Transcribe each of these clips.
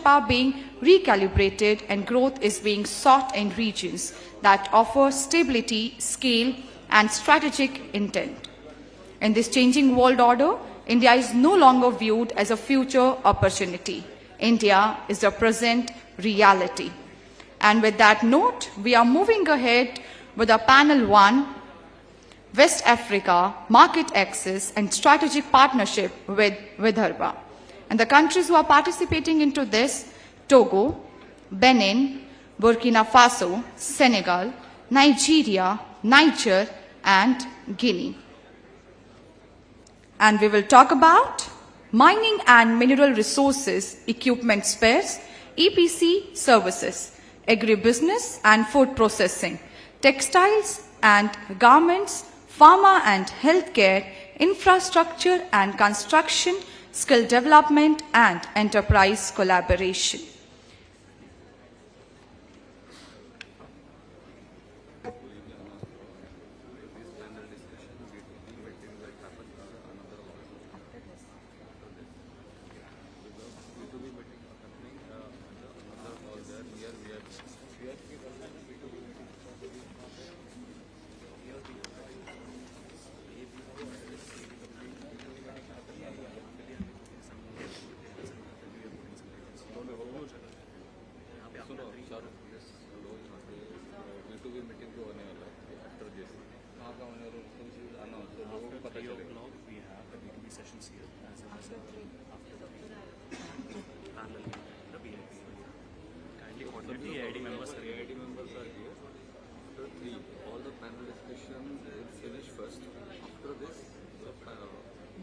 are being recalibrated and growth is being sought in regions that offer stability, scale, and strategic intent. In this changing world order, India is no longer viewed as a future opportunity. India is a present reality. And with that note, we are moving ahead with our panel 1, West Africa, Market Access and Strategic Partnership with Vidarbha. And the countries who are participating into this, Togo, Benin, Burkina Faso, Senegal, Nigeria, Niger, and Guinea. And we will talk about mining and mineral resources, equipment spares, EPC services, agribusiness and food processing, textiles and garments, pharma and healthcare, infrastructure and construction, skill development and enterprise collaboration.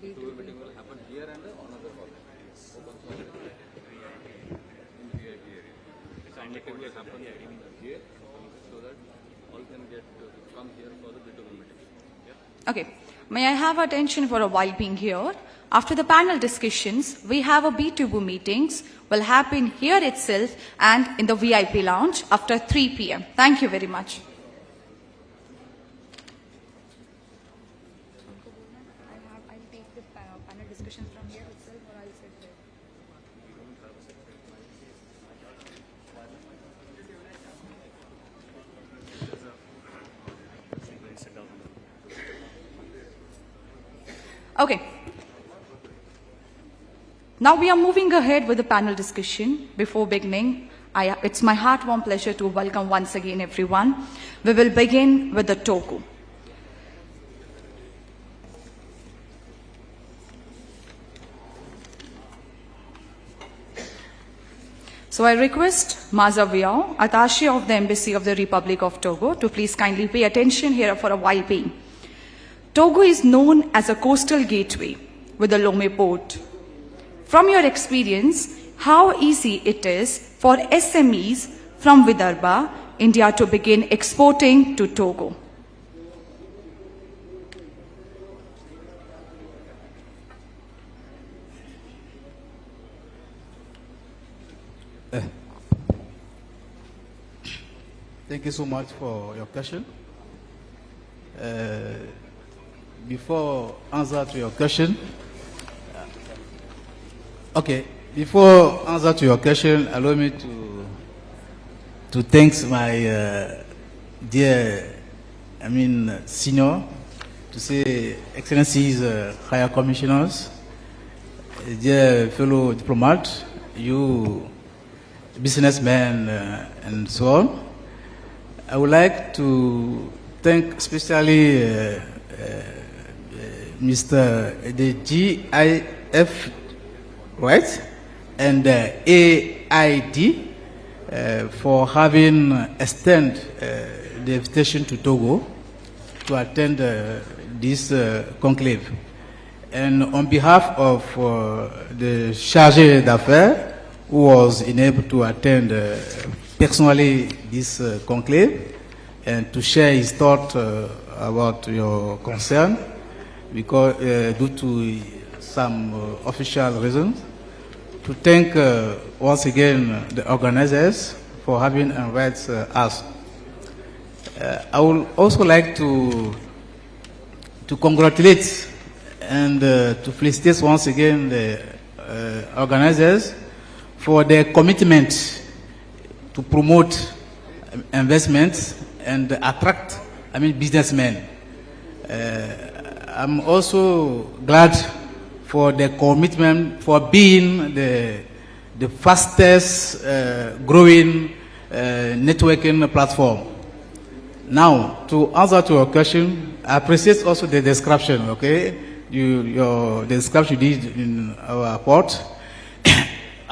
B2B meeting will happen here and another hall. In the VIP area. Meeting will happen here so that all can get to come here for the B2B meeting. Yeah? Okay. May I have attention for a while being here? After the panel discussions, we have a B2B meetings will happen here itself and in the VIP lounge after 3 p.m. Thank you very much. Okay. Now we are moving ahead with the panel discussion. Before beginning, it's my heart-warm pleasure to welcome once again everyone. We will begin with the Togo. So I request Mazaviao, Attaché of the Embassy of the Republic of Togo, to please kindly pay attention here for a while being. Togo is known as a coastal gateway with the Lomé port. From your experience, how easy it is for SMEs from Vidarbha, India to begin exporting to Togo? Thank you so much for your question. Before answer to your question, before answer to your question, allow me to thank my dear, senior, to say Excellencies, higher commissioners, dear fellow diplomat, you businessmen, and so on. I would like to thank especially Mr. the GIF, right, and AID for having extended the invitation to Togo to attend this conclave. And on behalf of the chargé d'affaires, who was unable to attend personally this conclave and to share his thought about your concern, because due to some official reasons, to thank once again the organizers for having invited us. I would also like to congratulate and to felicitate once again the organizers for their commitment to promote investments and attract, businessmen. I'm also glad for the commitment for being the fastest growing networking platform. Now, to answer to your question, I appreciate also the description, okay? The description you did in our report.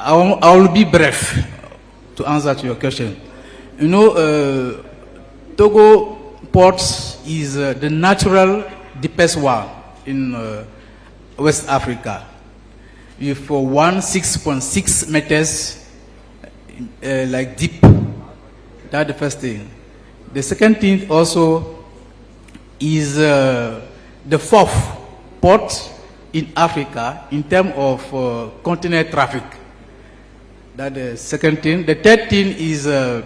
I will be brief to answer to your question. You know, Togo port is the natural deepest one in West Africa, with 16.6 meters like deep. That's the first thing. The second thing also is the fourth port in Africa in terms of container traffic. That's the second thing. The third thing is the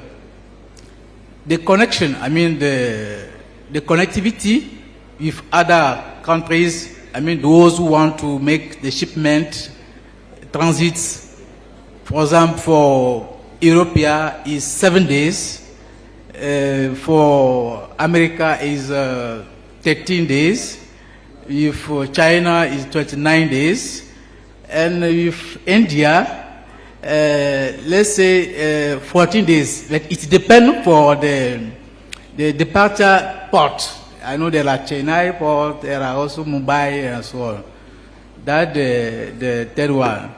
connection, the connectivity with other countries, those who want to make the shipment transits. For example, for Europe is 7 days. For America is 13 days. If China is 29 days. And with India, let's say 14 days. But it depends for the departure port. I know there are Chennai port, there are also Mumbai and so on. That's the third one.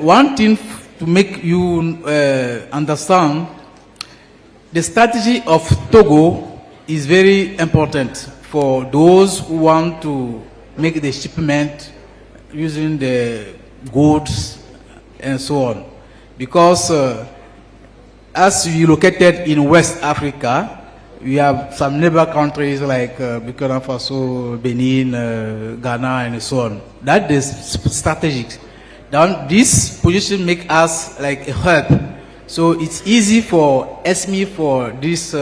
One thing to make you understand, the strategy of Togo is very important for those who want to make the shipment using the goods and so on. Because as we located in West Africa, we have some neighbor countries like Burkina Faso, Benin, Ghana, and so on. That is strategic. Now, this position makes us like a hub. So it's easy for SME, for this,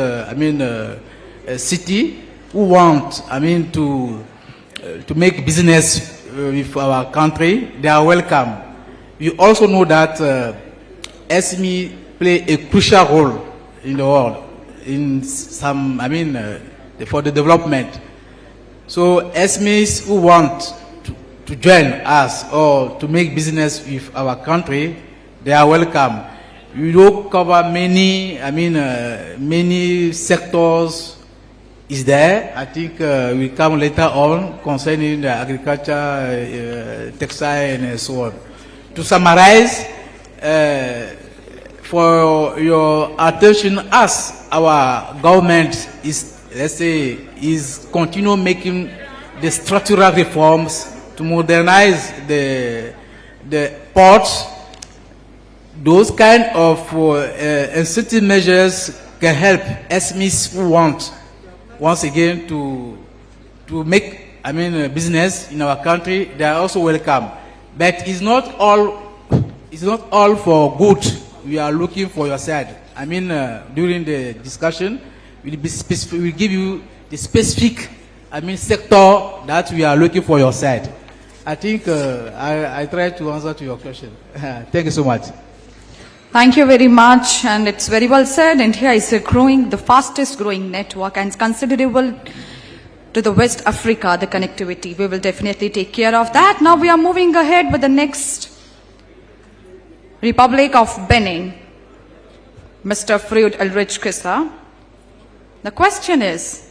city who want, to make business with our country. They are welcome. We also know that SME play a crucial role in the world, in some, for the development. So SMEs who want to join us or to make business with our country, they are welcome. We don't cover many, many sectors is there. I think we come later on concerning the agriculture, textile, and so on. To summarize, for your attention, as our government is, let's say, is continue making the structural reforms to modernize the ports. Those kind of incentive measures can help SMEs who want, once again, to make business in our country. They are also welcome, but it's not all for good. We are looking for your side. During the discussion, we'll give you the specific sector that we are looking for your side. I think I tried to answer to your question. Thank you so much. Thank you very much, and it's very well said. India is the fastest growing network, and it's considerable to the West Africa, the connectivity. We will definitely take care of that. Now we are moving ahead with the next Republic of Benin, Mr. Freud Ulrich Kissa. The question is,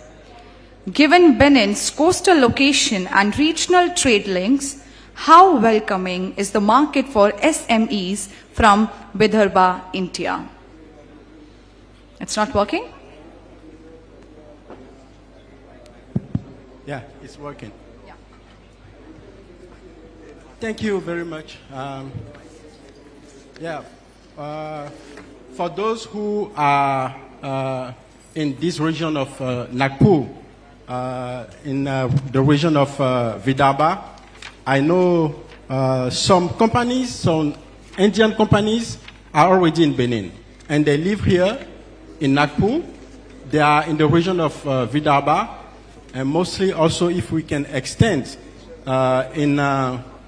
given Benin's coastal location and regional trade links, how welcoming is the market for SMEs from Vidarbha, India? It's not working? Yeah, it's working. Yeah. Thank you very much. For those who are in this region of Nagpur, in the region of Vidarbha, I know some companies, some Indian companies are already in Benin, and they live here in Nagpur. They are in the region of Vidarbha, and mostly also, if we can extend, in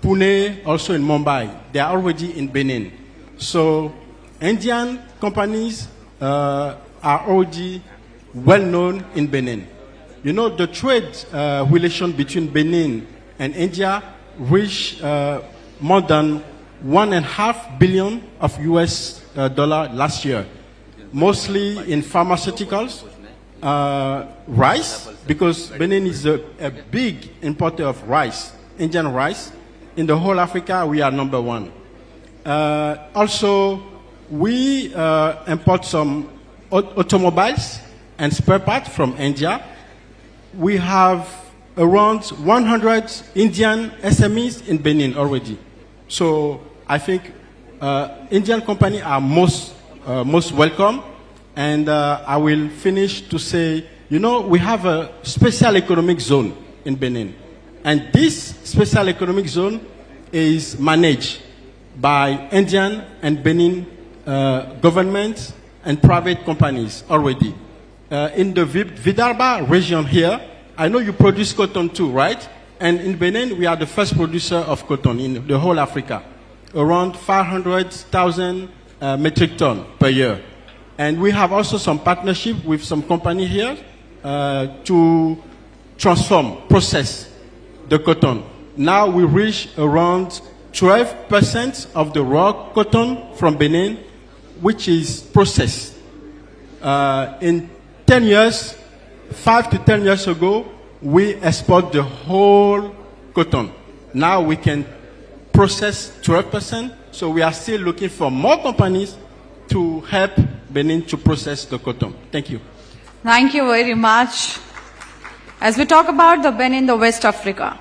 Pune, also in Mumbai. They are already in Benin. So Indian companies are already well known in Benin. You know, the trade relation between Benin and India reached more than $1.5 billion of US dollar last year, mostly in pharmaceuticals, rice, because Benin is a big importer of rice, Indian rice. In the whole Africa, we are number one. Also, we import some automobiles and spare parts from India. We have around 100 Indian SMEs in Benin already. So I think Indian companies are most welcome. And I will finish to say, you know, we have a special economic zone in Benin. And this special economic zone is managed by Indian and Benin governments and private companies already. In the Vidarbha region here, I know you produce cotton too, right? And in Benin, we are the first producer of cotton in the whole Africa, around 500,000 metric ton per year. And we have also some partnership with some company here to process the cotton. Now we reach around 12% of the raw cotton from Benin, which is processed. In 10 years, 5 to 10 years ago, we export the whole cotton. Now we can process 12%, so we are still looking for more companies to help Benin to process the cotton. Thank you. Thank you very much. As we talk about the Benin, the West Africa,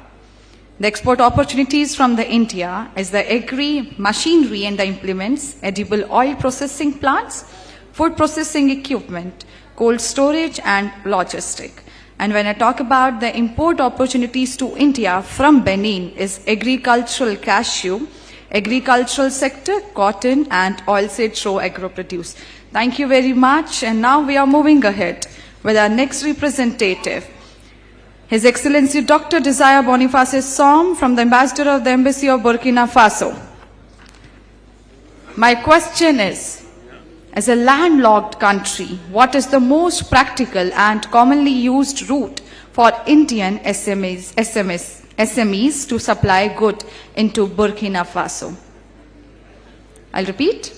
the export opportunities from the India is the agri, machinery and the implements, edible oil processing plants, food processing equipment, cold storage and logistic. And when I talk about the import opportunities to India from Benin is agricultural cashew, agricultural sector, cotton and oilseed raw agro-produce. Thank you very much. And now we are moving ahead with our next representative, His Excellency Dr. Desire Boniface Som from the Ambassador of the Embassy of Burkina Faso. My question is, as a landlocked country, what is the most practical and commonly used route for Indian SMEs to supply goods into Burkina Faso? I'll repeat.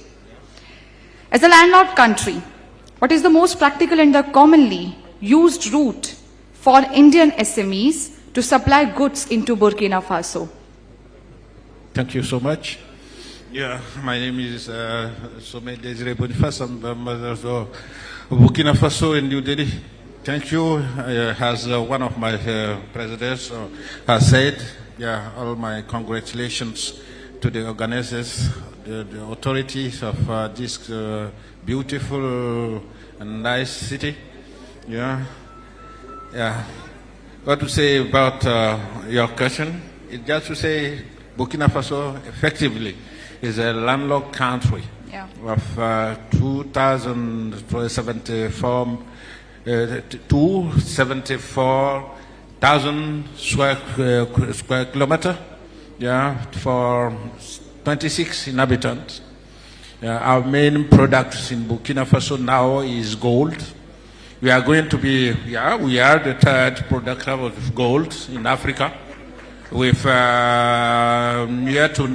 As a landlocked country, what is the most practical and the commonly used route for Indian SMEs to supply goods into Burkina Faso? Thank you so much. Yeah, my name is Sommet Desiré Boniface. I'm the mother of Burkina Faso in New Delhi. Thank you. As one of my presidents has said, yeah, all my congratulations to the organizers, the authorities of this beautiful and nice city. Yeah. What to say about your question? It's just to say Burkina Faso effectively is a landlocked country of 274,000 square kilometer, for 26 inhabitants. Our main products in Burkina Faso now is gold. We are going to be, we are the third producer of gold in Africa, with near to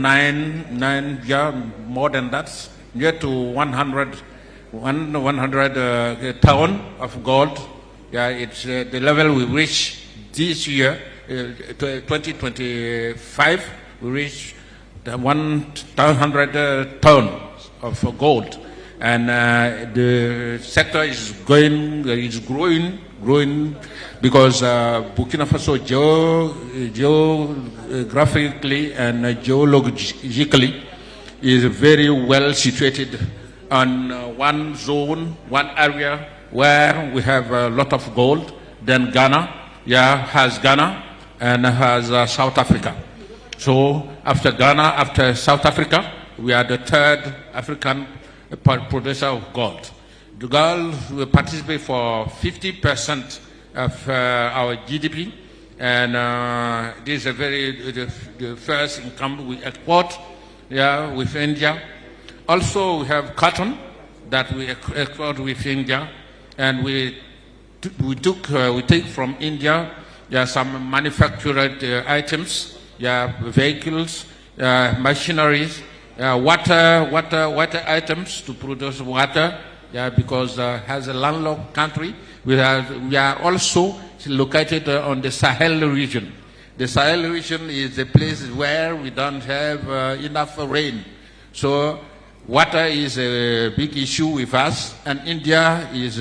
more than that, near to 100 ton of gold. Yeah, it's the level we reach this year, 2025, we reach 100 ton of gold. And the sector is growing because Burkina Faso geographically and geologically is very well situated on one zone, one area where we have a lot of gold. Then Ghana, has Ghana and has South Africa. So after Ghana, after South Africa, we are the third African producer of gold. The gold will participate for 50% of our GDP, and this is the first income we export with India. Also, we have cotton that we export with India, and we take from India some manufactured items, vehicles, machineries, water items to produce water, because as a landlocked country, we are also located on the Sahel region. The Sahel region is a place where we don't have enough rain. So water is a big issue with us, and India is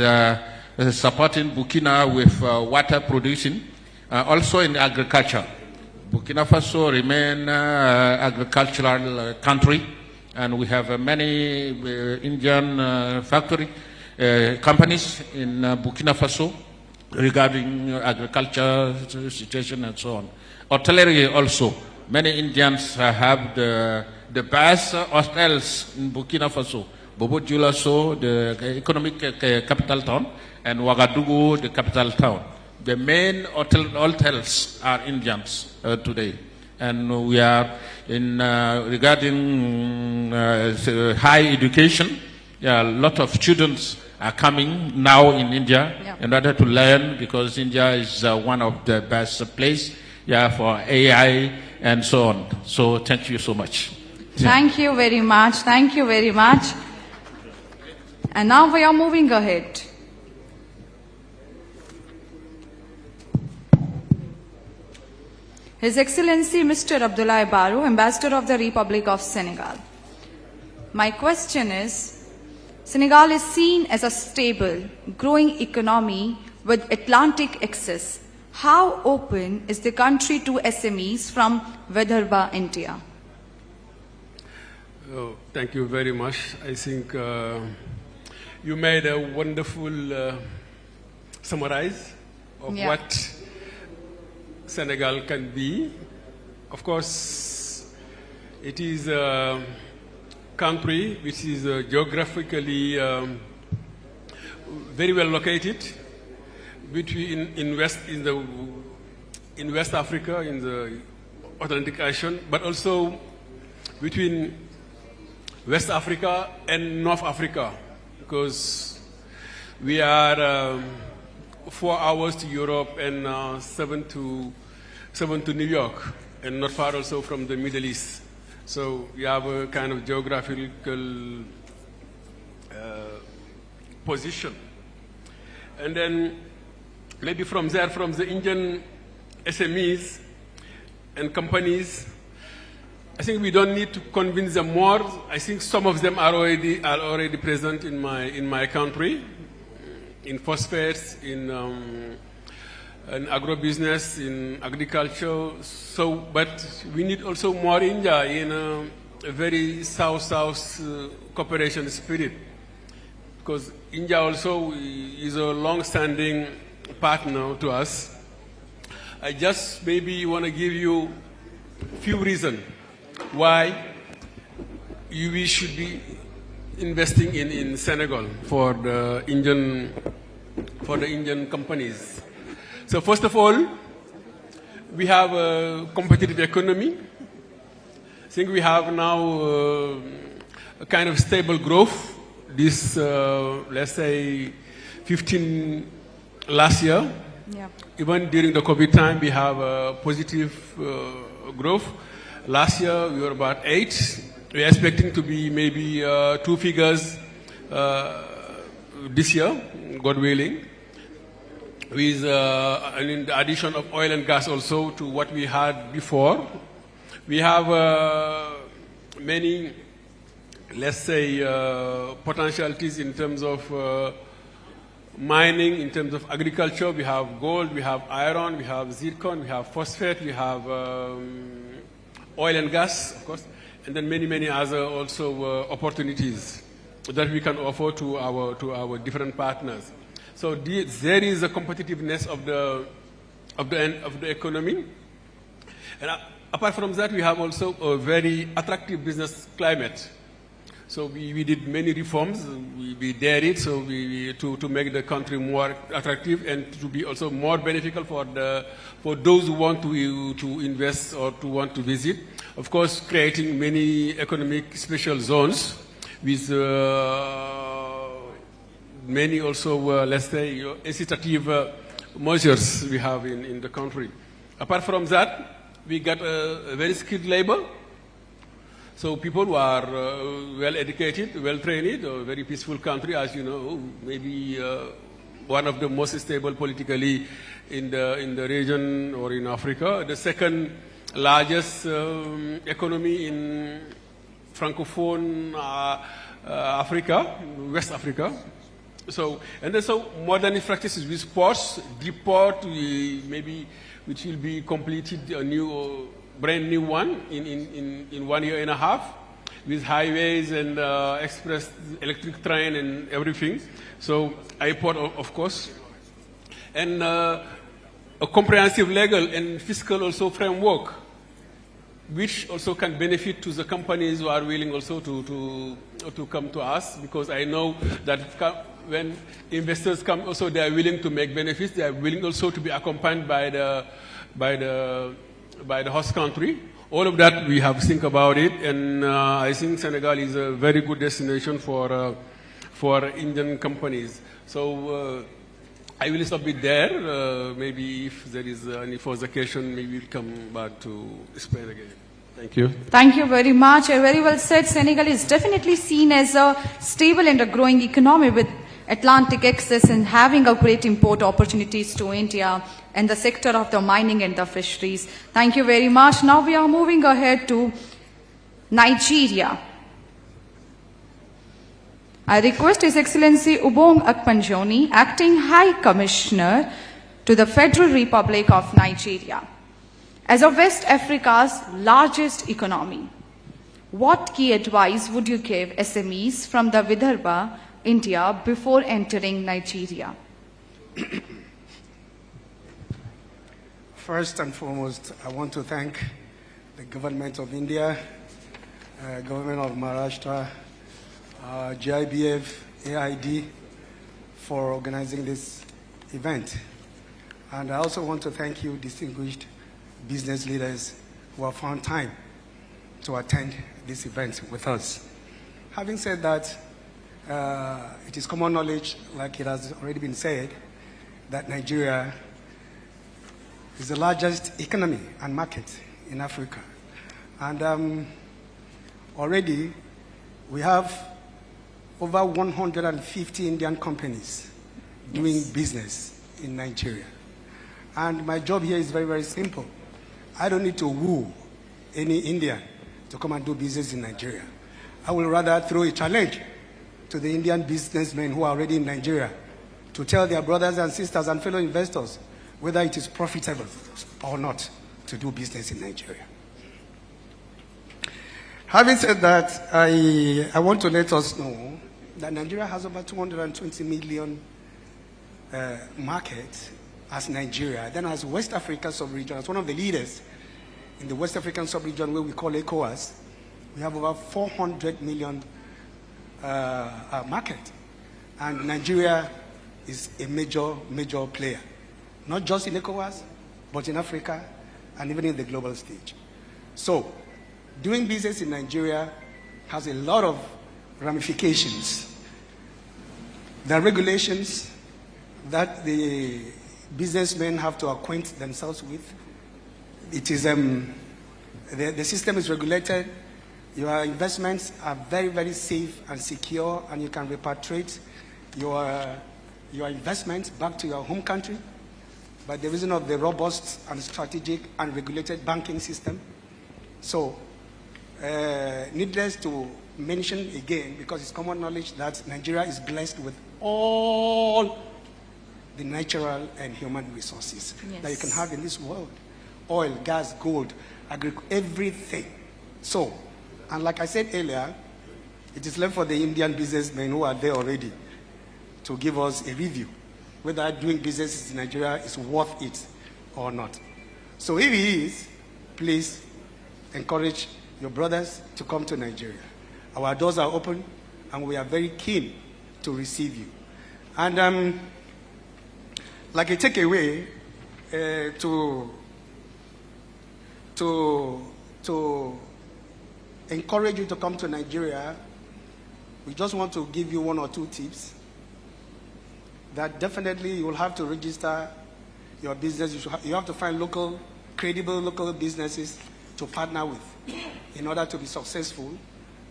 supporting Burkina with water producing, also in agriculture. Burkina Faso remain agricultural country, and we have many Indian factory companies in Burkina Faso regarding agriculture situation and so on. Artillery also. Many Indians have the best hotels in Burkina Faso. Bobo Dioulasso, the economic capital town, and Ouagadougou, the capital town. The main hotels are Indians today. And we are in regarding high education. A lot of students are coming now in India in order to learn, because India is one of the best places for AI and so on. So thank you so much. Thank you very much. Thank you very much. And now we are moving ahead. His Excellency Mr. Abdoulaye Barrow, Ambassador of the Republic of Senegal. My question is, Senegal is seen as a stable, growing economy with Atlantic access. How open is the country to SMEs from Vidarbha, India? Oh, thank you very much. I think you made a wonderful summarize of what Senegal can be. Of course, it is a country which is geographically very well located in West Africa, in the Atlantic Ocean, but also between West Africa and North Africa, because we are 4 hours to Europe and 7 to New York, and not far also from the Middle East. So we have a kind of geographical position. And then maybe from there, from the Indian SMEs and companies, I think we don't need to convince them more. I think some of them are already present in my country, in phosphates, in agribusiness, in agriculture. So, but we need also more India in a very South-South cooperation spirit, because India also is a long-standing partner to us. I just maybe want to give you a few reasons why we should be investing in Senegal for the Indian companies. So first of all, we have a competitive economy. I think we have now a kind of stable growth. This, let's say, 15 last year. Yeah. Even during the COVID time, we have a positive growth. Last year, we were about 8. We are expecting to be maybe 2 figures this year, God willing, with the addition of oil and gas also to what we had before. We have many, let's say, potentialities in terms of mining, in terms of agriculture. We have gold, we have iron, we have zircon, we have phosphate, we have oil and gas, of course, and then many other also opportunities that we can offer to our different partners. So there is a competitiveness of the economy, and apart from that, we have also a very attractive business climate. So we did many reforms. We dared it, so to make the country more attractive and to be also more beneficial for those who want to invest or to want to visit. Of course, creating many economic special zones with many also, let's say, incitative measures we have in the country. Apart from that, we got a very skilled labor. So people who are well educated, well trained, a very peaceful country, as you know, maybe one of the most stable politically in the region or in Africa. The second largest economy in Francophone Africa, West Africa. So, and then so modern practices with ports, deep port, maybe which will be completed a new, brand new one in 1 year and a half, with highways and express electric train and everything. So airport, of course, and a comprehensive legal and fiscal also framework, which also can benefit to the companies who are willing also to come to us, because I know that when investors come also, they are willing to make benefits. They are willing also to be accompanied by the host country. All of that we have to think about it, and I think Senegal is a very good destination for Indian companies. So I will stop it there. Maybe if there is any further question, maybe we'll come back to explain again. Thank you. Thank you very much. Very well said. Senegal is definitely seen as a stable and a growing economy with Atlantic access and having a great import opportunities to India and the sector of the mining and the fisheries. Thank you very much. Now we are moving ahead to Nigeria. I request His Excellency Ubong Akpanjoni, Acting High Commissioner to the Federal Republic of Nigeria. As of West Africa's largest economy, what key advice would you give SMEs from the Vidarbha, India, before entering Nigeria? First and foremost, I want to thank the government of India, government of Maharashtra, GIBF, AID for organizing this event. And I also want to thank you, distinguished business leaders who have found time to attend this event with us. Having said that, it is common knowledge, like it has already been said, that Nigeria is the largest economy and market in Africa. And already we have over 150 Indian companies doing business in Nigeria. And my job here is very, very simple. I don't need to woo any Indian to come and do business in Nigeria. I will rather throw a challenge to the Indian businessmen who are already in Nigeria to tell their brothers and sisters and fellow investors whether it is profitable or not to do business in Nigeria. Having said that, I want to let us know that Nigeria has over 220 million market as Nigeria. Then as West Africa sub-region, as one of the leaders in the West African sub-region where we call ECOWAS, we have over 400 million market. And Nigeria is a major player, not just in ECOWAS, but in Africa and even in the global stage. So, doing business in Nigeria has a lot of ramifications. There are regulations that the businessmen have to acquaint themselves with. It is the system is regulated. Your investments are very, very safe and secure, and you can repatriate your investments back to your home country by the reason of the robust and strategic and regulated banking system. So, needless to mention again, because it's common knowledge that Nigeria is blessed with all the natural and human resources that you can have in this world. Oil, gas, gold, everything. So, and like I said earlier, it is left for the Indian businessmen who are there already to give us a review whether doing business in Nigeria is worth it or not. So if it is, please encourage your brothers to come to Nigeria. Our doors are open and we are very keen to receive you. And like a takeaway, to encourage you to come to Nigeria, we just want to give you 1 or 2 tips that definitely you will have to register your business. You have to find credible local businesses to partner with in order to be successful.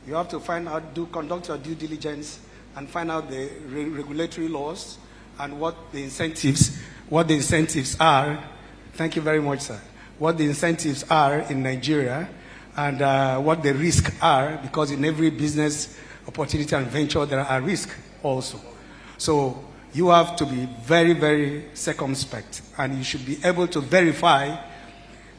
You have to conduct your due diligence and find out the regulatory laws and what the incentives are. Thank you very much, sir. What the incentives are in Nigeria and what the risks are, because in every business opportunity and venture there are risks also. So you have to be very, very circumspect, and you should be able to verify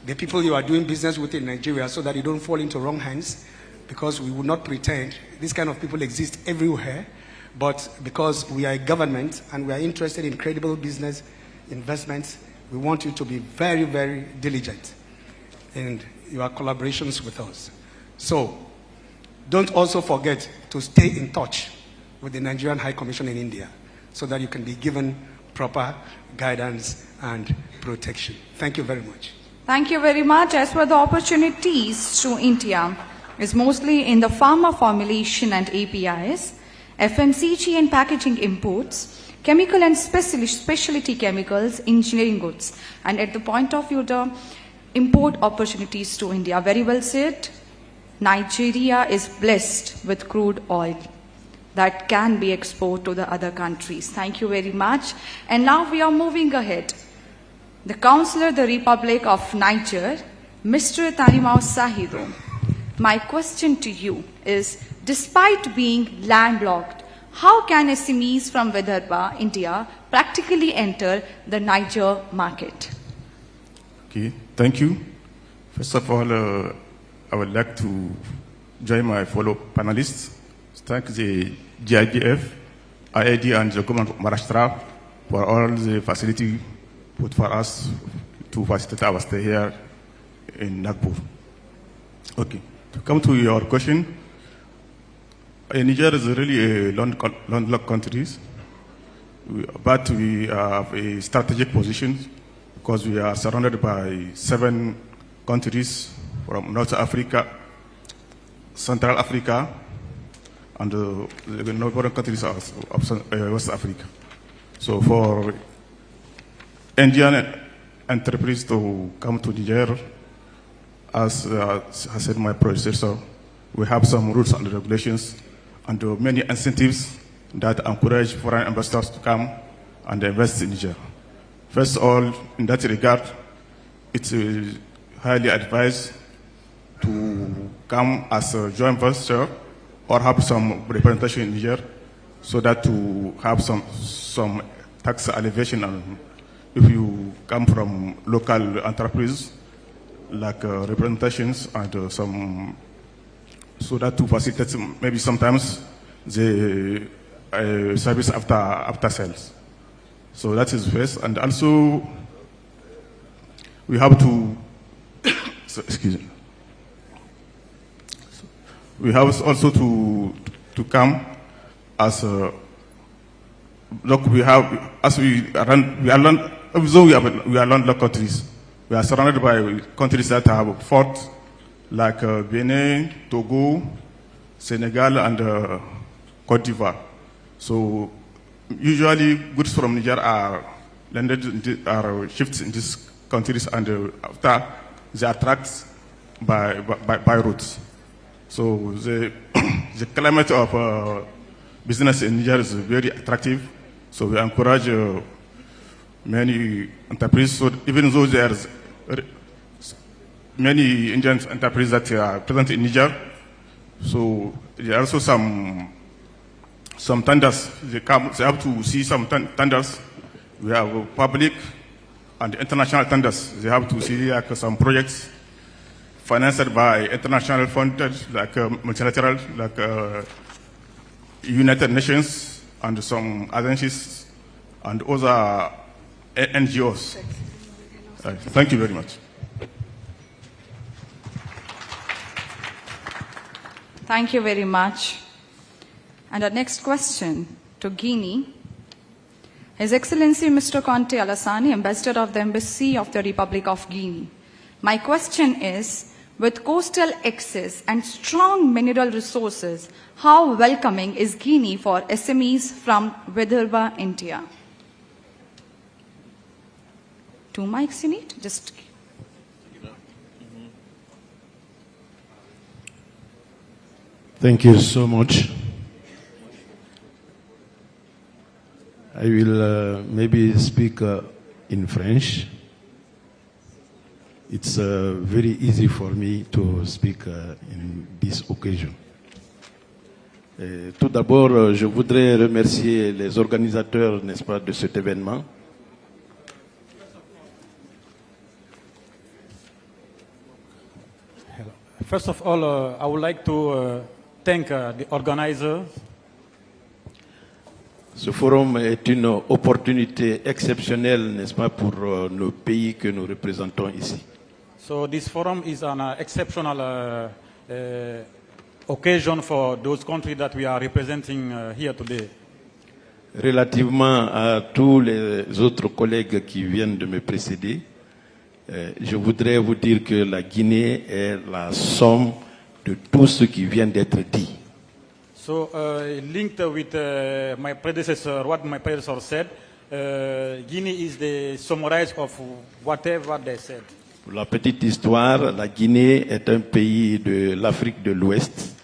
the people you are doing business with in Nigeria so that you don't fall into wrong hands, because we would not pretend. These kind of people exist everywhere, but because we are a government and we are interested in credible business investments, we want you to be very, very diligent in your collaborations with us. So don't also forget to stay in touch with the Nigerian High Commission in India so that you can be given proper guidance and protection. Thank you very much. Thank you very much. As for the opportunities to India is mostly in the pharma formulation and APIs, FMCG and packaging imports, chemical and specialty chemicals, engineering goods. And at the point of view, the import opportunities to India, very well said. Nigeria is blessed with crude oil that can be exported to the other countries. Thank you very much. And now we are moving ahead. The Councillor, the Republic of Niger, Mr. Tanimau Sahido. My question to you is, despite being landlocked, how can SMEs from Vidarbha, India, practically enter the Niger market? Okay, thank you. First of all, I would like to join my fellow panelists. Thank the GIBF, IID, and the government of Maharashtra for all the facility put for us to facilitate our stay here in Nagpur. Okay, to come to your question, Niger is really a landlocked country, but we have a strategic position because we are surrounded by 7 countries from North Africa, Central Africa, and the neighboring countries of West Africa. So for Indian enterprise to come to Niger, as has said my predecessor, we have some rules and regulations and many incentives that encourage foreign investors to come and invest in Niger. First of all, in that regard, it's highly advised to come as a joint venture or have some representation in Niger so that to have some tax elevation. And if you come from local enterprises, like representations and some, so that to facilitate maybe sometimes the service after sales. So that is first, and also we have to excuse me. We have also to come as a look. We have as we are landlocked countries. We are surrounded by countries that have fought, like Benin, Togo, Senegal, and Cote d'Ivoire. So usually goods from Niger are landed, are shipped in these countries, and after they are tracked by routes. So the climate of business in Niger is very attractive. So we encourage many enterprises. So even though there's many Indian enterprises that are present in Niger, so there are also some tenders. They have to see some tenders. We have public and international tenders. They have to see like some projects financed by international funds, like multilateral, like United Nations and some agencies and other NGOs. Thank you very much. Thank you very much. And our next question to Guinea. His Excellency Mr. Conte Alassane, Ambassador of the Embassy of the Republic of Guinea. My question is, With coastal access and strong mineral resources, how welcoming is Guinea for SMEs from Vidarbha, India? 2 mics you need? Just. Thank you so much. I will maybe speak in French. It's very easy for me to speak in this occasion. Tout d'abord, je voudrais remercier les organisateurs, n'est-ce pas, de cet événement. First of all, I would like to thank the organizers. Ce forum est une opportunité exceptionnelle, n'est-ce pas, pour nos pays que nous représentons ici. So this forum is an exceptional occasion for those countries that we are representing here today. Relativement à tous les autres collègues qui viennent de me précéder, je voudrais vous dire que la Guinée est la somme de tout ce qui vient d'être dit. So linked with my predecessor, what my predecessor said, Guinea is the summarize of whatever they said. Pour la petite histoire, la Guinée est un pays de l'Afrique de l'Ouest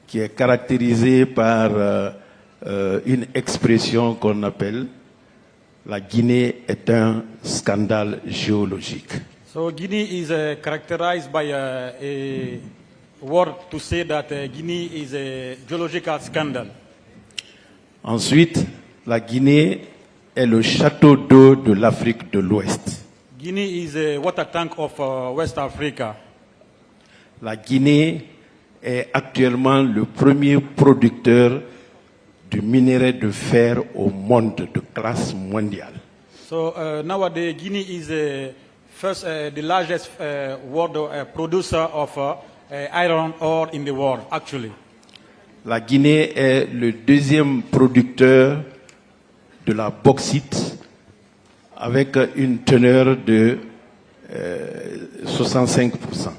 qui est caractérisé par une expression qu'on appelle la Guinée est un scandale géologique. So Guinea is characterized by a word to say that Guinea is a geological scandal. Ensuite, la Guinée est le château d'eau de l'Afrique de l'Ouest. Guinea is a water tank of West Africa. La Guinée est actuellement le premier producteur de minerai de fer au monde de classe mondiale. So nowadays, Guinea is the largest world producer of iron ore in the world, actually. La Guinée est le deuxième producteur de la bauxite avec une teneur de 65%.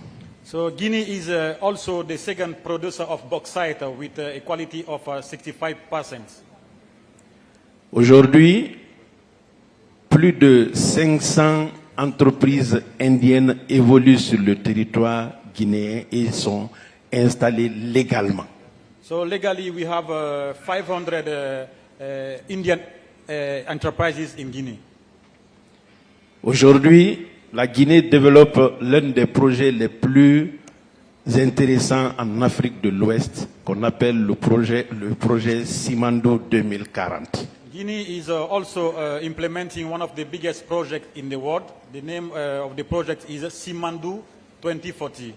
So Guinea is also the second producer of bauxite with a quality of 65%. Aujourd'hui, plus de 500 entreprises indiennes évoluent sur le territoire guinéen et sont installées légalement. So legally, we have 500 Indian enterprises in Guinea. Aujourd'hui, la Guinée développe l'un des projets les plus intéressants en Afrique de l'Ouest, qu'on appelle le projet Simandou 2040. Guinea is also implementing one of the biggest projects in the world. The name of the project is Simandou 2040.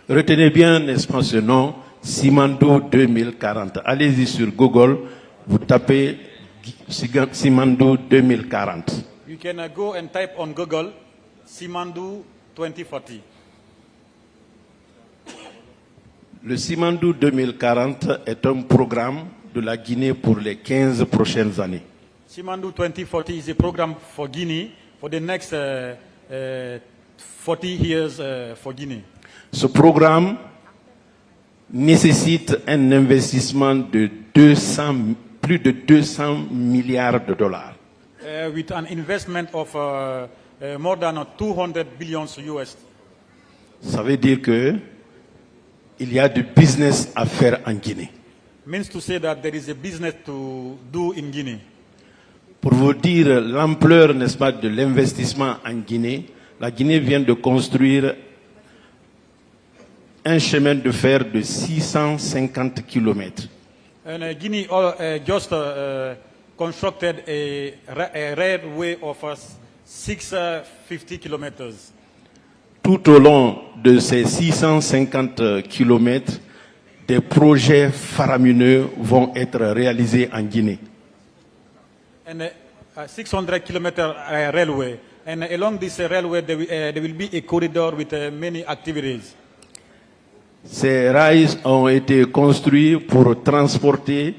Retenez bien, n'est-ce pas, ce nom, Simandou 2040. Allez-y sur Google, vous tapez Simandou 2040. You can go and type on Google Simandou 2040. Le Simandou 2040 est un programme de la Guinée pour les 15 prochaines années. Simandou 2040 is a program for Guinea for the next 40 years for Guinea. Ce programme nécessite un investissement de plus de 200 milliards de dollars. With an investment of more than 200 billion US. Ça veut dire que il y a du business à faire en Guinée. Means to say that there is a business to do in Guinea. Pour vous dire l'ampleur, n'est-ce pas, de l'investissement en Guinée, la Guinée vient de construire un chemin de fer de 650 km. And Guinea just constructed a railway of 650 kilometers. Tout au long de ces 650 km, des projets faramineux vont être réalisés en Guinée. And 600 kilometer railway. And along this railway, there will be a corridor with many activities. Ces rails ont été construits pour transporter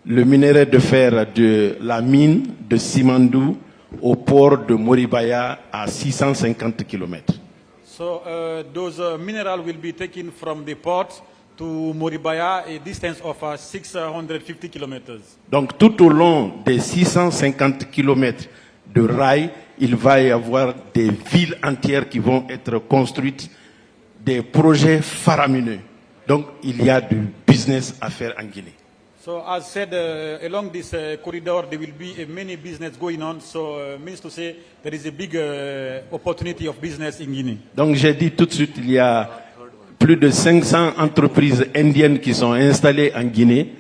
le minerai de fer de la mine de Simandou au port de Moribaya à 650 km. So those minerals will be taken from the port to Moribaya, a distance of 650 kilometers. Donc tout au long des 650 kilomètres de rail, il va y avoir des villes entières qui vont être construites, des projets faramineux. Donc il y a du business à faire en Guinée. So as said, along this corridor, there will be many business going on. So means to say there is a big opportunity of business in Guinea. Donc j'ai dit tout de suite, il y a plus de 500 entreprises indiennes qui sont installées en Guinée.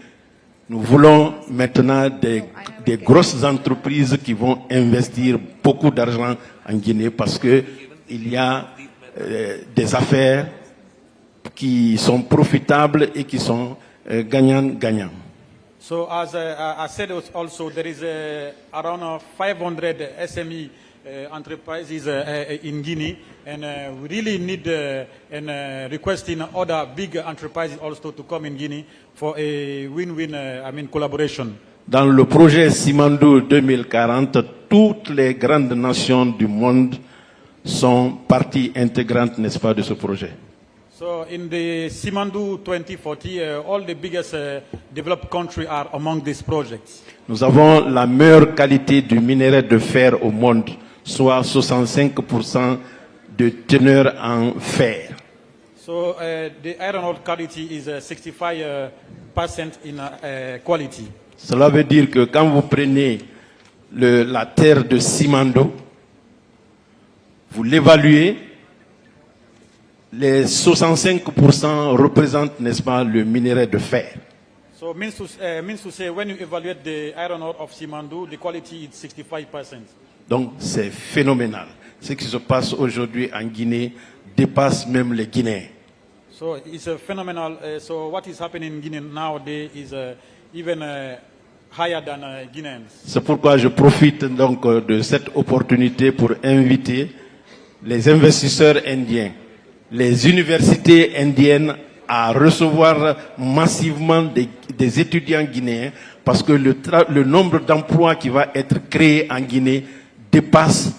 Nous voulons maintenant des grosses entreprises qui vont investir beaucoup d'argent en Guinée parce que il y a des affaires qui sont profitables et qui sont gagnant-gagnant. So as I said also, there is around 500 SME enterprises in Guinea, and we really need and requesting other big enterprises also to come in Guinea for a win-win, collaboration. Dans le projet Simandou 2040, toutes les grandes nations du monde sont partie intégrante, n'est-ce pas, de ce projet. So in the Simandou 2040, all the biggest developed countries are among these projects. Nous avons la meilleure qualité du minerai de fer au monde, soit 65% de teneur en fer. So the iron ore quality is 65% in quality. Cela veut dire que quand vous prenez la terre de Simandou, vous l'évaluez, les 65% représentent, n'est-ce pas, le minerai de fer. So means to say when you evaluate the iron ore of Simandou, the quality is 65%. Donc c'est phénoménal. Ce qui se passe aujourd'hui en Guinée dépasse même les Guinéens. So it's a phenomenal. So what is happening in Guinea nowadays is even higher than Guineans. C'est pourquoi je profite donc de cette opportunité pour inviter les investisseurs indiens, les universités indiennes à recevoir massivement des étudiants guinéens parce que le nombre d'emplois qui va être créé en Guinée dépasse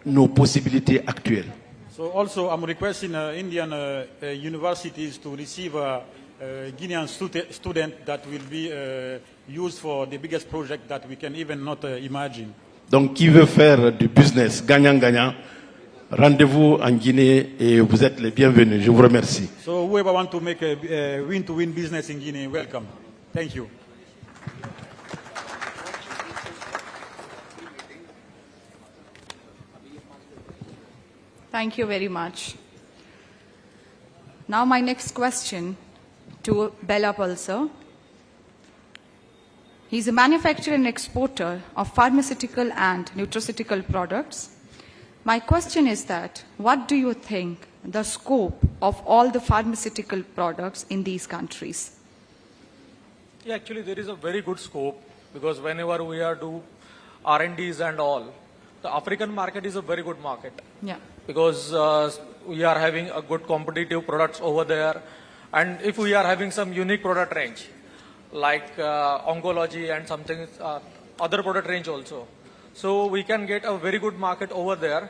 nos possibilités actuelles. So also I'm requesting Indian universities to receive Guinean students that will be used for the biggest project that we can even not imagine. Donc qui veut faire du business gagnant-gagnant, rendez-vous en Guinée et vous êtes les bienvenus. Je vous remercie. So whoever want to make a win-to-win business in Guinea, welcome. Thank you. Thank you very much. Now my next question to Bella Pulsar. He's a manufacturer and exporter of pharmaceutical and nutraceutical products. My question is that, what do you think the scope of all the pharmaceutical products in these countries? Yeah, actually there is a very good scope because whenever we are do R&Ds and all, the African market is a very good market. Yeah. Because we are having a good competitive products over there, and if we are having some unique product range like oncology and something other product range also, so we can get a very good market over there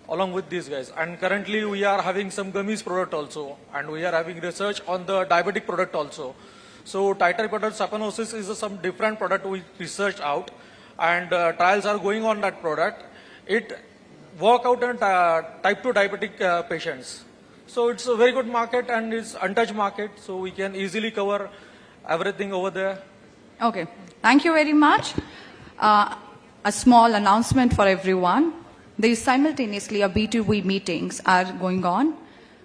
along with these guys. And currently we are having some gummies product also, and we are having research on the diabetic product also. So titer product sapanosis is some different product we researched out, and trials are going on that product. It work out on type 2 diabetic patients. So it's a very good market and it's untouched market, so we can easily cover everything over there. Okay, thank you very much. A small announcement for everyone. There is simultaneously a B2B meetings are going on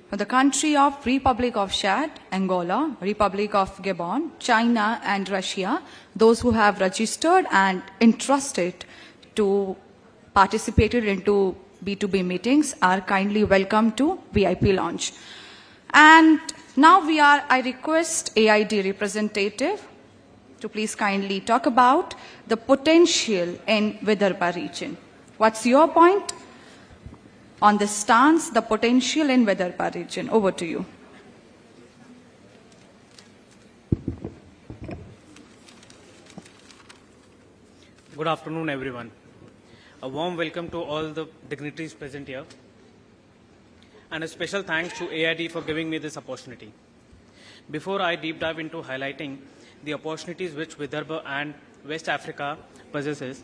for the country of Republic of Chad, Angola, Republic of Gabon, China and Russia. Those who have registered and interested to participated into B2B meetings are kindly welcome to VIP lounge. And now I request AID representative to please kindly talk about the potential in Vidarbha region. What's your point on the stance, the potential in Vidarbha region? Over to you. Good afternoon, everyone. A warm welcome to all the dignitaries present here. and a special thanks to AID for giving me this opportunity. Before I deep dive into highlighting the opportunities which Vidarbha and West Africa possesses,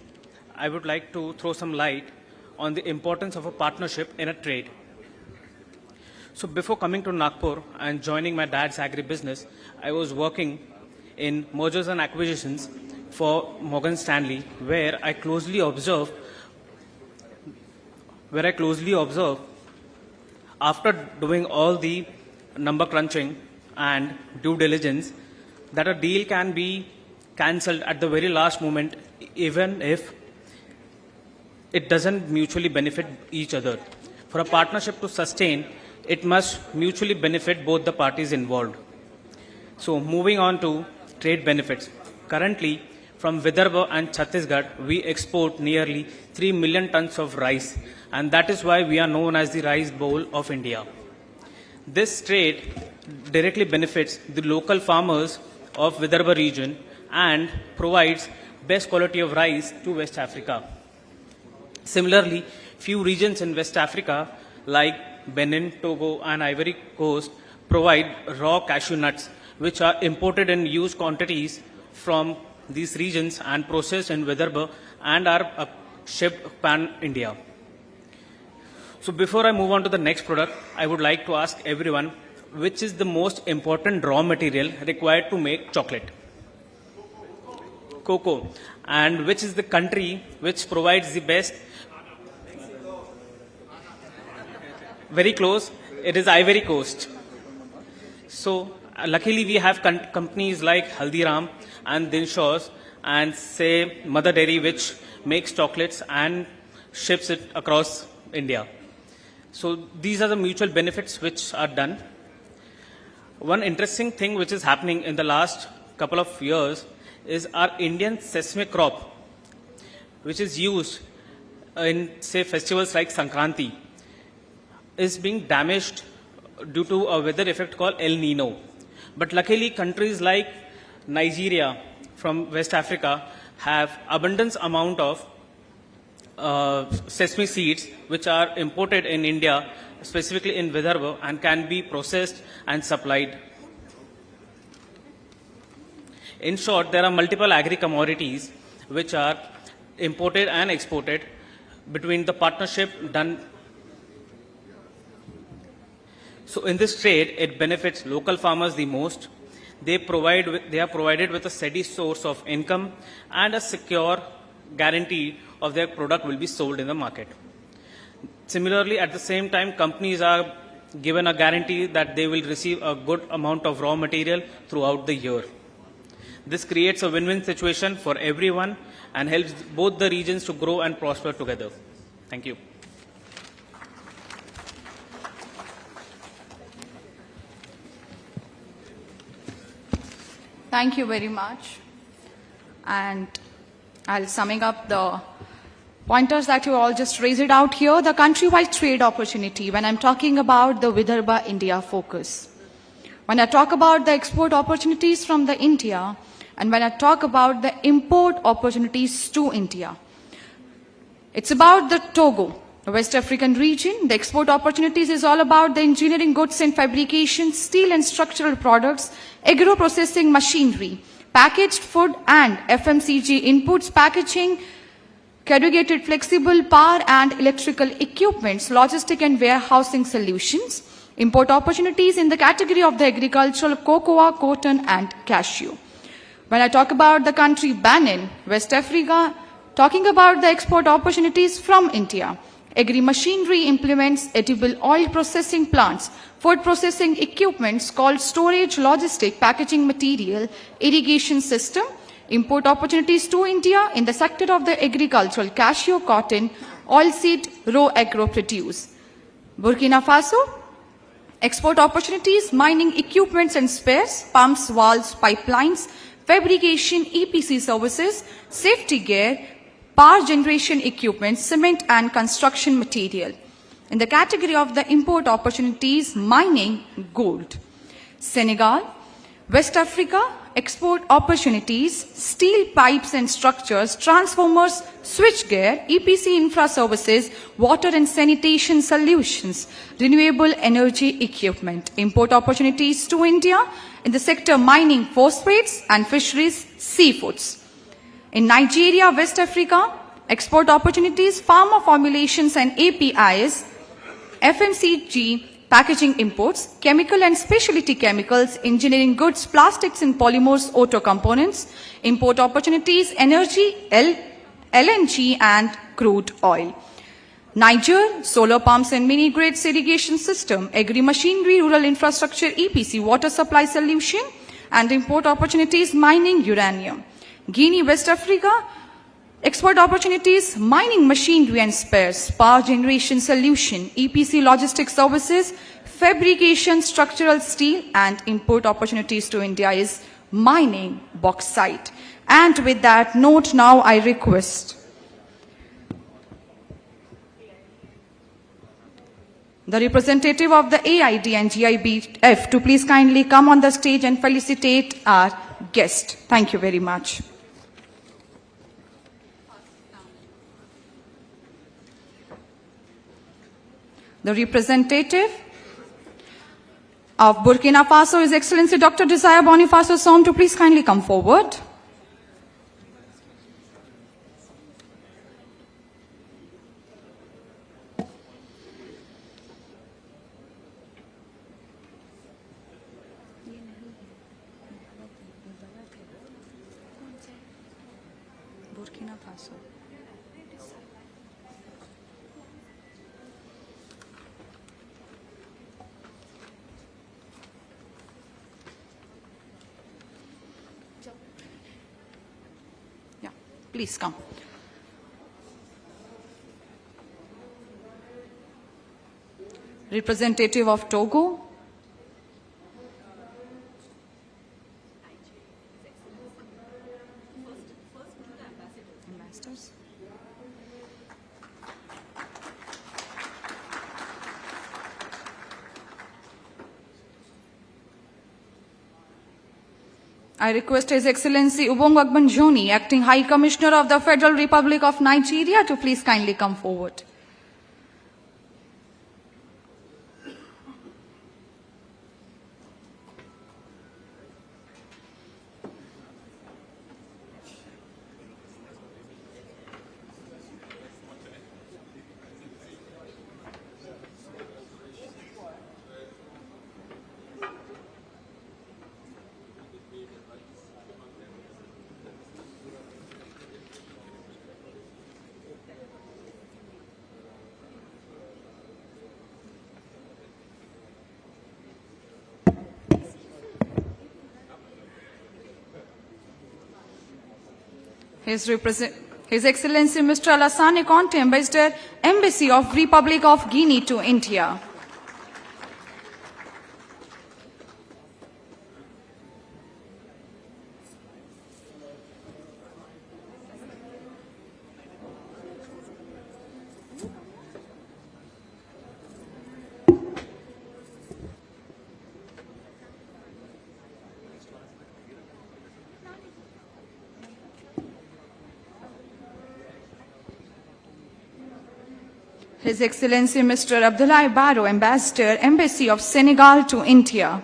I would like to throw some light on the importance of a partnership in a trade. So before coming to Nagpur and joining my dad's agri-business, I was working in mergers and acquisitions for Morgan Stanley, where I closely observed after doing all the number crunching and due diligence that a deal can be cancelled at the very last moment, even if it doesn't mutually benefit each other. For a partnership to sustain, it must mutually benefit both the parties involved. So moving on to trade benefits. Currently, from Vidarbha and Chhattisgarh, we export nearly 3 million tons of rice, and that is why we are known as the rice bowl of India. This trade directly benefits the local farmers of Vidarbha region and provides best quality of rice to West Africa. Similarly, few regions in West Africa like Benin, Togo and Ivory Coast provide raw cashew nuts which are imported in huge quantities from these regions and processed in Vidarbha and are shipped pan-India. So before I move on to the next product, I would like to ask everyone which is the most important raw material required to make chocolate? Cocoa. And which is the country which provides the best? Very close. It is Ivory Coast. So luckily we have companies like Haldiram and Dinshaw's and say Mother Dairy which makes chocolates and ships it across India. So these are the mutual benefits which are done. One interesting thing which is happening in the last couple of years is our Indian sesame crop, which is used in say festivals like Sankranti, is being damaged due to a weather effect called El Nino. But luckily countries like Nigeria from West Africa have abundance amount of sesame seeds which are imported in India, specifically in Vidarbha, and can be processed and supplied. In short, there are multiple agri-commodities which are imported and exported between the partnership done. So in this trade, it benefits local farmers the most. They are provided with a steady source of income and a secure guarantee of their product will be sold in the market. Similarly, at the same time, companies are given a guarantee that they will receive a good amount of raw material throughout the year. This creates a win-win situation for everyone and helps both the regions to grow and prosper together. Thank you. Thank you very much. And I'll summing up the pointers that you all just raised it out here. The countrywide trade opportunity, when I'm talking about the Vidarbha India focus. When I talk about the export opportunities from the India, and when I talk about the import opportunities to India. It's about the Togo, the West African region. The export opportunities is all about the engineering goods and fabrication, steel and structural products, agro-processing machinery, packaged food and FMCG inputs, packaging, corrugated flexible power and electrical equipments, logistic and warehousing solutions. Import opportunities in the category of the agricultural, cocoa, cotton and cashew. When I talk about the country Benin, West Africa, talking about the export opportunities from India. Agri-machinery implements edible oil processing plants, food processing equipments called storage, logistic, packaging material, irrigation system. Import opportunities to India in the sector of the agricultural, cashew, cotton, oilseed, raw agro produce. Burkina Faso, export opportunities, mining equipments and spares, pumps, valves, pipelines, fabrication, EPC services, safety gear, power generation equipment, cement and construction material. In the category of the import opportunities, mining, gold. Senegal, West Africa, export opportunities, steel pipes and structures, transformers, switchgear, EPC infra services, water and sanitation solutions, renewable energy equipment. Import opportunities to India in the sector mining, phosphates and fisheries, seafoods. In Nigeria, West Africa, export opportunities, pharma formulations and APIs, FMCG, packaging imports, chemical and specialty chemicals, engineering goods, plastics and polymers, auto components, import opportunities, energy, LNG and crude oil. Niger, solar pumps and mini-grids irrigation system, agri-machinery, rural infrastructure, EPC, water supply solution, and import opportunities, mining uranium. Guinea, West Africa, export opportunities, mining machinery and spares, power generation solution, EPC logistics services, fabrication, structural steel, and import opportunities to India is mining bauxite. And with that note, now I request the representative of the AID and GIBF to please kindly come on the stage and felicitate our guest. Thank you very much. The representative of Burkina Faso, His Excellency Dr. Desire Boniface Som, to please kindly come forward. Burkina Faso. Yeah, please come. Representative of Togo. Ambassadors. I request His Excellency Ubong Agbanjoni, Acting High Commissioner of the Federal Republic of Nigeria, to please kindly come forward. His Excellency Mr. Alassane Conte, Ambassador, Embassy of Republic of Guinea to India. His Excellency Mr. Abdoulaye Baro, Ambassador, Embassy of Senegal to India.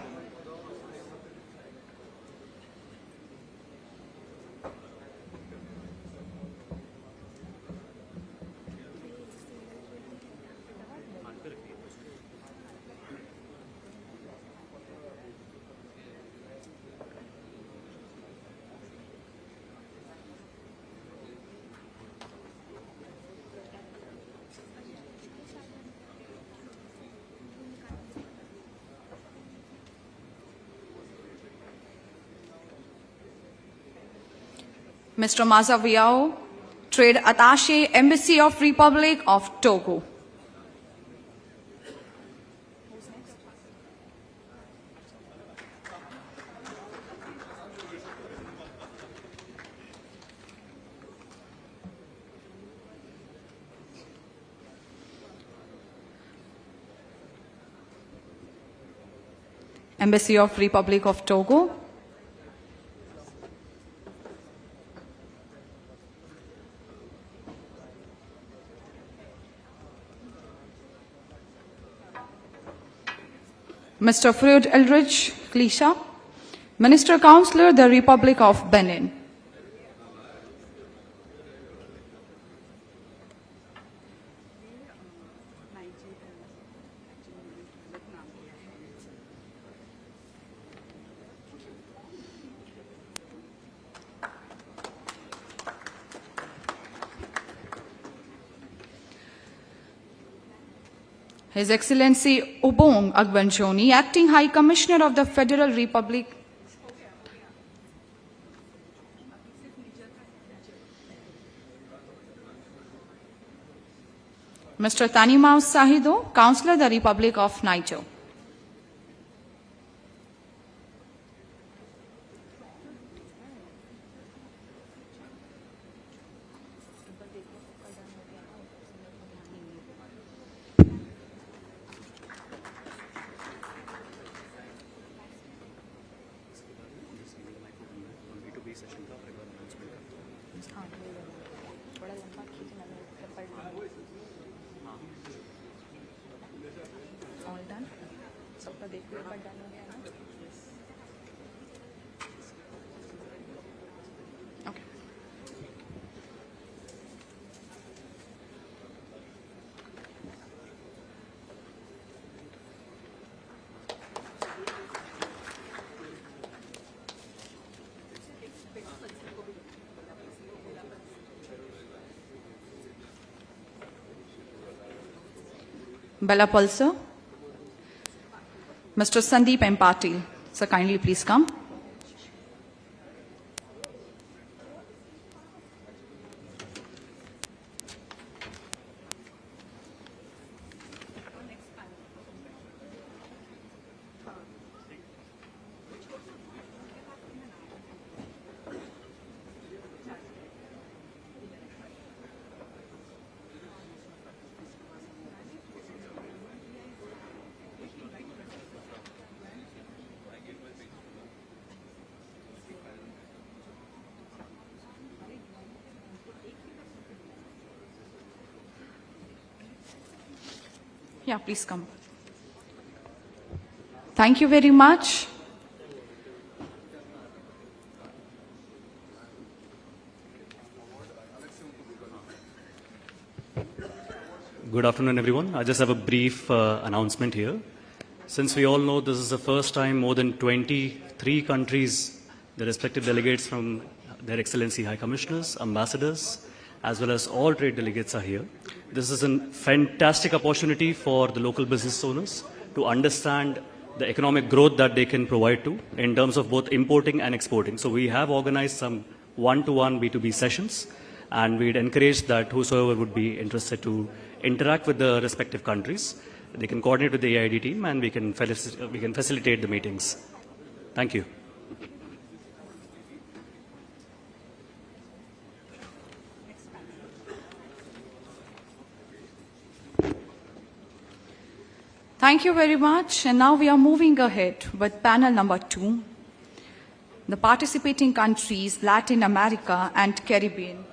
Mr. Mazaviao, Trade Attaché, Embassy of Republic of Togo. Embassy of Republic of Togo. Mr. Freud Elrich Klisha, Minister Councillor, the Republic of Benin. His Excellency Obong Agbanchoni, Acting High Commissioner of the Federal Republic. Mr. Tanimau Sahido, Councillor, the Republic of Niger. Bella Pulsar. Mr. Sandeep M. Patil. Sir, kindly please come. Yeah, please come. Thank you very much. Good afternoon, everyone. I just have a brief announcement here. Since we all know this is the first time more than 23 countries, the respective delegates from their Excellency High Commissioners, Ambassadors, as well as all trade delegates are here. This is a fantastic opportunity for the local business owners to understand the economic growth that they can provide to in terms of both importing and exporting. So we have organized some one-to-one B2B sessions, and we'd encourage that whosoever would be interested to interact with the respective countries, they can coordinate with the AID team and we can facilitate the meetings. Thank you. Thank you very much. And now we are moving ahead with panel number 2. The participating countries, Latin America and Caribbean.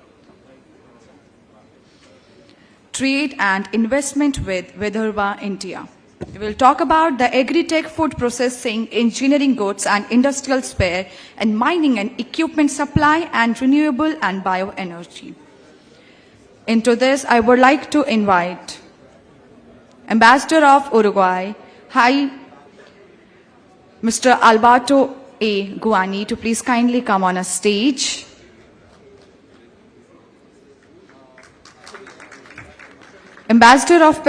Trade and investment with Vidarbha, India. We will talk about the agri-tech, food processing, engineering goods and industrial spare, and mining and equipment supply, and renewable and bioenergy. Into this, I would like to invite Ambassador of Uruguay, Mr. Alberto A. Guani, to please kindly come on a stage. Ambassador of